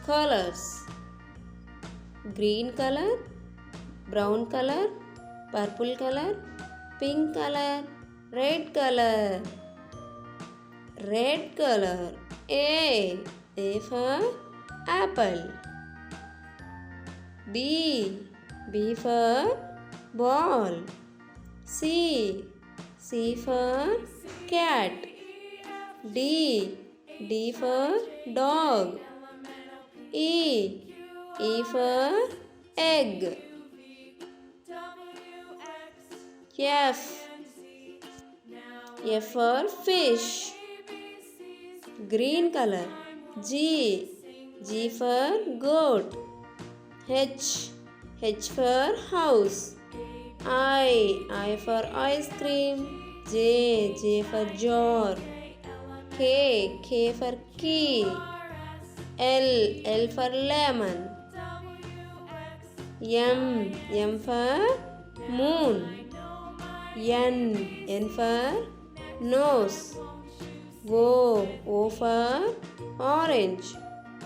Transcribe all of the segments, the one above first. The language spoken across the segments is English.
colors: green color, brown color, purple color, pink color, red color. Red color. A for apple. B for ball. C for cat. D for dog. E for egg. F for fish. Green color. G for goat. H for house. I for ice cream. J for jar. K for key. L for lemon. M for moon. N for nose. O for orange.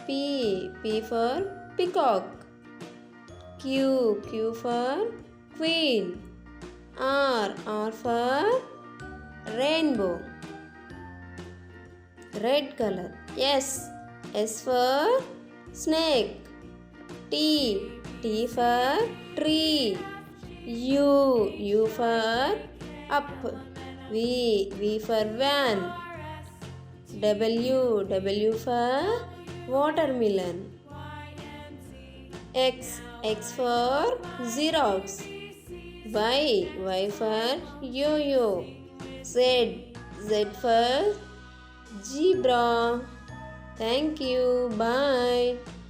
P for peacock. Q for queen. R for rainbow. Red color. S for snake. T for tree. U for up. V for van. W for watermelon. X for Xerox. Y for yo-yo. Z for zebra. Thank you. Bye.